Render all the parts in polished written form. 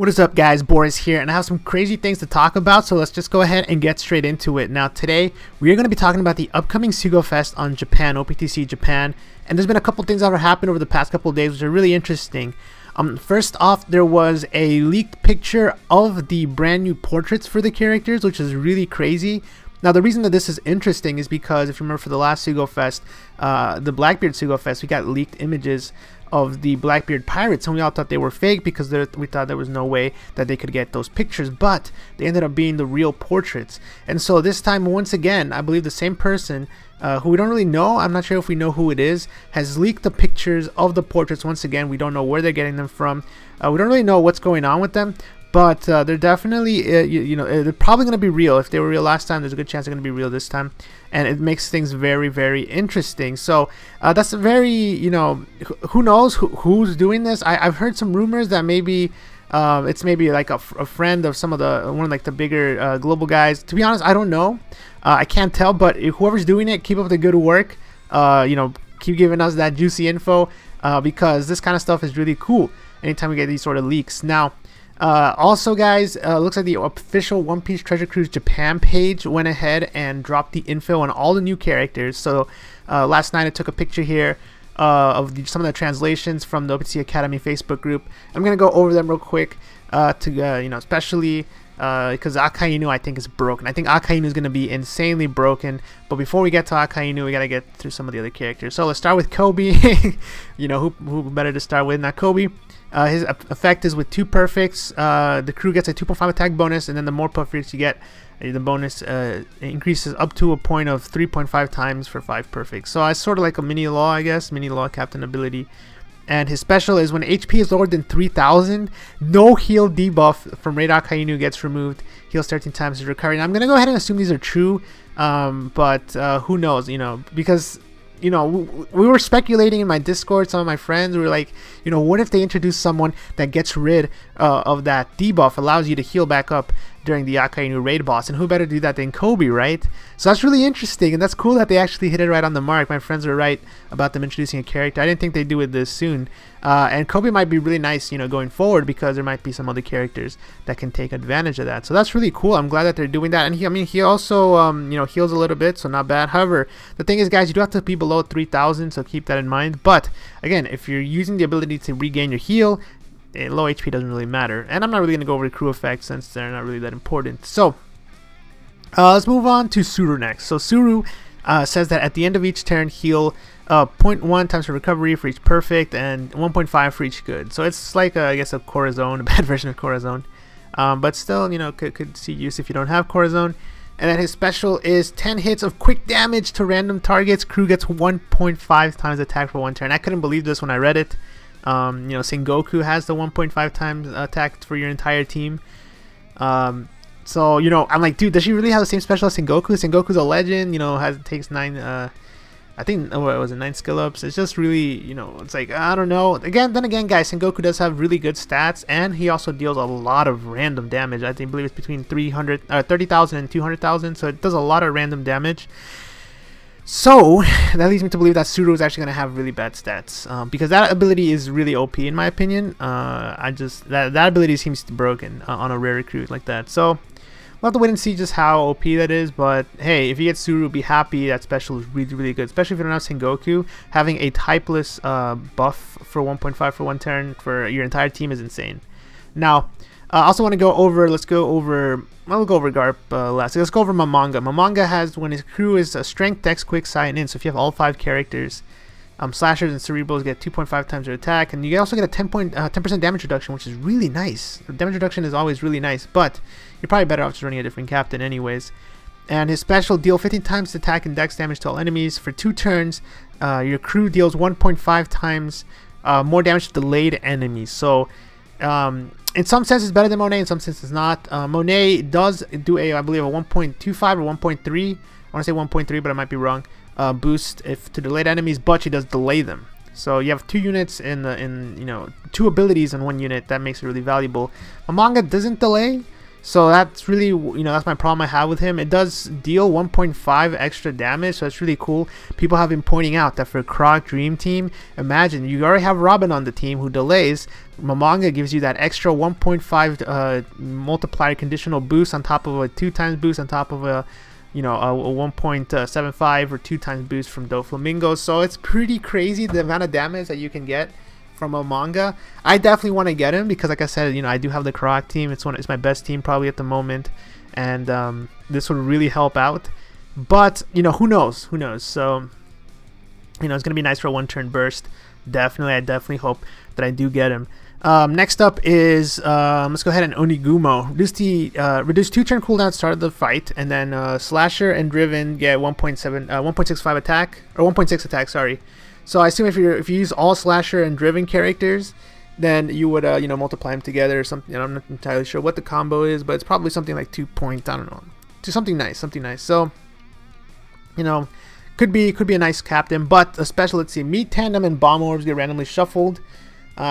What is up, guys? Boris here, and I have some crazy things to talk about, so let's just go ahead and get straight into it. Now today we are going to be talking about the upcoming Sugofest on Japan, OPTC Japan, and there's been a couple things that have happened over the past couple of days which are really interesting. First off, there was a leaked picture of the brand new portraits for the characters, which is really crazy. Now, the reason that this is interesting is because if you remember for the last Sugofest, the Blackbeard Sugofest, we got leaked images of the Blackbeard pirates, and we all thought they were fake because we thought there was no way that they could get those pictures, but they ended up being the real portraits. And so this time, once again, I believe the same person, who we don't really know, I'm not sure if we know who it is, has leaked the pictures of the portraits. Once again, we don't know where they're getting them from. We don't really know what's going on with them, but they're definitely, they're probably going to be real. If they were real last time, there's a good chance they're going to be real this time. And it makes things very, very interesting. So that's a very, who knows who's doing this. I've heard some rumors that maybe it's maybe like a friend of one of like the bigger global guys. To be honest, I don't know. I can't tell, but whoever's doing it, keep up the good work. Keep giving us that juicy info because this kind of stuff is really cool anytime we get these sort of leaks. Now, also, guys, looks like the official One Piece Treasure Cruise Japan page went ahead and dropped the info on all the new characters. So last night I took a picture here of some of the translations from the OPTC Academy Facebook group. I'm gonna go over them real quick especially because Akainu I think is broken. I think Akainu is gonna be insanely broken. But before we get to Akainu, we gotta get through some of the other characters. So let's start with Kobe. Who better to start with? Not Kobe. His effect is with 2 perfects. The crew gets a 2.5 attack bonus, and then the more perfects you get, the bonus increases up to a point of 3.5 times for 5 perfects. So it's sort of like a mini law, I guess, mini law captain ability. And his special is when HP is lower than 3,000, no heal debuff from Raid Akainu gets removed. Heals 13 times his recovery. Now I'm gonna go ahead and assume these are true, but who knows? Because we were speculating in my Discord. Some of my friends were like, what if they introduce someone that gets rid of that debuff, allows you to heal back up during the Akainu raid boss, and who better to do that than Kobe, right? So that's really interesting, and that's cool that they actually hit it right on the mark. My friends were right about them introducing a character. I didn't think they'd do it this soon, and Kobe might be really nice, going forward, because there might be some other characters that can take advantage of that. So that's really cool. I'm glad that they're doing that, and he also heals a little bit, so not bad. However, the thing is, guys, you do have to be below 3,000, so keep that in mind. But again, if you're using the ability to regain your heal, low HP doesn't really matter. And I'm not really going to go over the crew effects since they're not really that important. So let's move on to Suru next. So Suru says that at the end of each turn, heal 0.1 times for recovery for each perfect and 1.5 for each good. So it's like I guess a Corazon, a bad version of Corazon, but still could see use if you don't have Corazon. And then his special is 10 hits of quick damage to random targets. Crew gets 1.5 times attack for 1 turn. I couldn't believe this when I read it. Sengoku has the 1.5 times attack for your entire team. So I'm like, dude, does she really have the same special as Sengoku? Sengoku's a legend. Takes 9. I think what was it, 9 skill ups. It's just really, it's like, I don't know. Then again, guys, Sengoku does have really good stats, and he also deals a lot of random damage. I believe it's between 30,000 and 200,000. So it does a lot of random damage. So that leads me to believe that Suru is actually going to have really bad stats, because that ability is really OP in my opinion. That ability seems broken on a rare recruit like that. So we'll have to wait and see just how OP that is. But hey, if you get Suru, be happy. That special is really, really good, especially if you don't have Sengoku. Having a typeless buff for 1.5 for 1 turn for your entire team is insane. Now, I also want to go over. We'll go over Garp last. Let's go over Mamanga. Mamanga has, when his crew is Strength, Dex, Quick, Sight, and In. So if you have all 5 characters, Slashers and Cerebrals get 2.5 times their attack, and you also get a 10% damage reduction, which is really nice. The damage reduction is always really nice, but you're probably better off just running a different captain anyways. And his special, deal 15 times attack and Dex damage to all enemies for 2 turns. Your crew deals 1.5 times more damage to delayed enemies. So in some sense it's better than Monet, in some sense it's not. Monet does do I believe a 1.25 or 1.3. I want to say 1.3, but I might be wrong. Boost to delayed enemies, but she does delay them. So you have 2 units in 2 abilities in 1 unit. That makes it really valuable. Mamanga doesn't delay. So that's really, that's my problem I have with him. It does deal 1.5 extra damage, so it's really cool. People have been pointing out that for Croc Dream Team, imagine you already have Robin on the team who delays. Mamanga gives you that extra 1.5 multiplier conditional boost on top of a 2x boost on top of a 1.75 or 2x boost from Doflamingo. So it's pretty crazy the amount of damage that you can get from a manga. I definitely want to get him because, like I said, I do have the Karak team. It's my best team probably at the moment, and this would really help out. But who knows? So it's gonna be nice for a 1-turn burst. I definitely hope that I do get him. Next up is let's go ahead and Onigumo. Reduce 2-turn cooldown at start of the fight, and then Slasher and Driven get 1.65 attack or 1.6 attack. Sorry. So I assume if you use all Slasher and Driven characters, then you would multiply them together or something. I'm not entirely sure what the combo is, but it's probably something like 2 point. I don't know, to something nice. So could be a nice captain, but a special. Let's see, Meat Tandem and Bomb Orbs get randomly shuffled.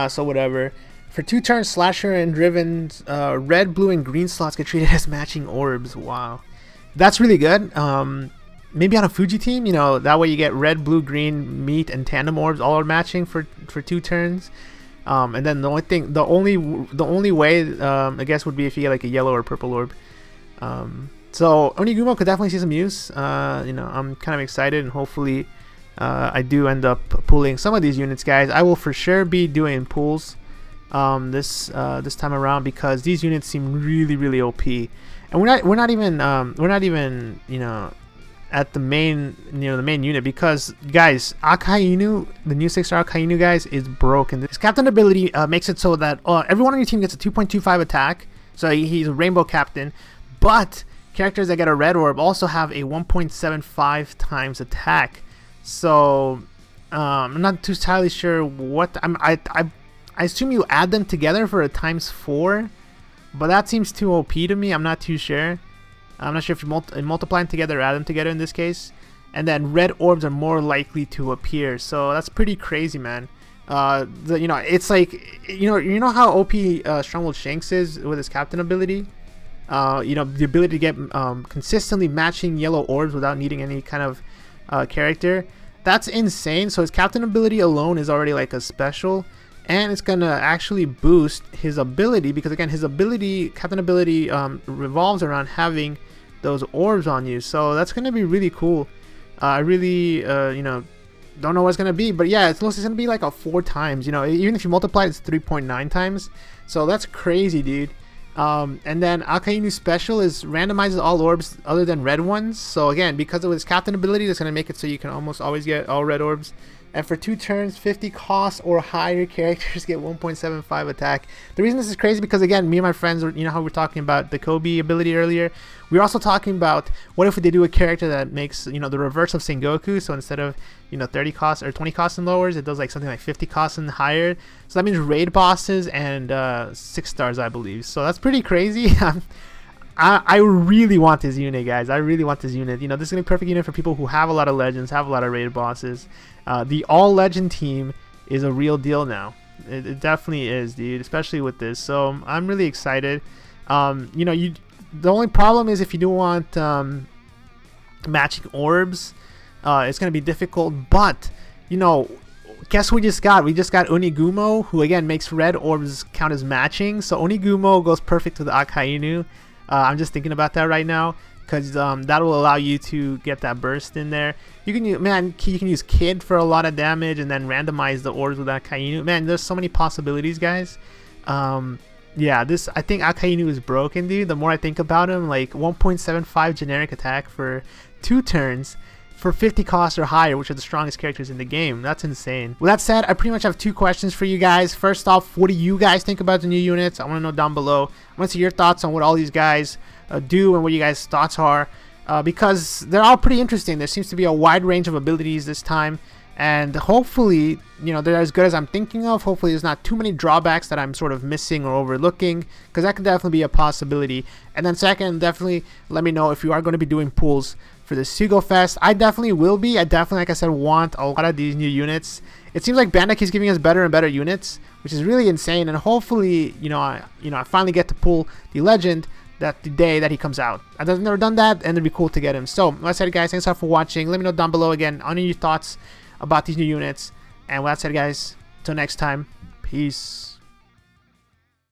So whatever. For 2 turns, Slasher and Driven red, blue, and green slots get treated as matching orbs. Wow, that's really good. Maybe on a Fuji team, that way you get red, blue, green, meat, and tandem orbs all are matching for 2 turns. And then the only way I guess would be if you get like a yellow or purple orb. So Onigumo could definitely see some use. I'm kind of excited, and hopefully I do end up pulling some of these units, guys. I will for sure be doing pulls this time around because these units seem really, really OP, and we're not even at the main unit because, guys, Akainu, the new 6-star Akainu, guys, is broken. This captain ability makes it so that everyone on your team gets a 2.25 attack, so he's a rainbow captain, but characters that get a red orb also have a 1.75 times attack. So I'm not too entirely sure what I assume you add them together for a ×4, but that seems too OP to me. I'm not too sure. I'm not sure if you multiply them together or add them together in this case. And then red orbs are more likely to appear. So that's pretty crazy, man. It's like, how OP Stronghold Shanks is with his captain ability. The ability to get consistently matching yellow orbs without needing any kind of character. That's insane. So his captain ability alone is already like a special. And it's going to actually boost his ability because, again, his captain ability revolves around having those orbs on you. So that's going to be really cool. I really, don't know what it's going to be. But, yeah, it's going to be like a 4 times. Even if you multiply it, it's 3.9 times. So that's crazy, dude. And then Akainu special is randomizes all orbs other than red ones. So, again, because of his captain ability, that's going to make it so you can almost always get all red orbs. And for 2 turns, 50 cost or higher characters get 1.75 attack. The reason this is crazy because, again, me and my friends, how we were talking about the Kobe ability earlier. We were also talking about what if they do a character that makes, the reverse of Sengoku. So instead of, 30 costs or 20 costs and lowers, it does like something like 50 costs and higher. So that means raid bosses and 6 stars, I believe. So that's pretty crazy. I really want this unit, guys. I really want this unit. This is going to be a perfect unit for people who have a lot of legends, have a lot of raid bosses. The all-legend team is a real deal now. It definitely is, dude, especially with this. So I'm really excited. The only problem is if you do want matching orbs, it's going to be difficult. But, guess who we just got? We just got Onigumo, who, again, makes red orbs count as matching. So Onigumo goes perfect with Akainu. I'm just thinking about that right now because that will allow you to get that burst in there. You can use Kid for a lot of damage and then randomize the orbs with Akainu. Man, there's so many possibilities, guys. I think Akainu is broken, dude. The more I think about him, like 1.75 generic attack for 2 turns for 50 costs or higher, which are the strongest characters in the game. That's insane. With that said, I pretty much have 2 questions for you guys. First off, what do you guys think about the new units? I want to know down below. I want to see your thoughts on what all these guys do and what you guys' thoughts are, because they're all pretty interesting. There seems to be a wide range of abilities this time, and hopefully, they're as good as I'm thinking of. Hopefully there's not too many drawbacks that I'm sort of missing or overlooking, because that could definitely be a possibility. And then second, definitely let me know if you are going to be doing pulls for the Sugofest. I definitely will be. I definitely, like I said, want a lot of these new units. It seems like Bandai keeps giving us better and better units, which is really insane. And hopefully, I finally get to pull the legend. that the day that he comes out. I've never done that, and it'd be cool to get him. So, like I said, guys, thanks a lot for watching. Let me know down below again on your thoughts about these new units. And with that said, guys, until next time, peace.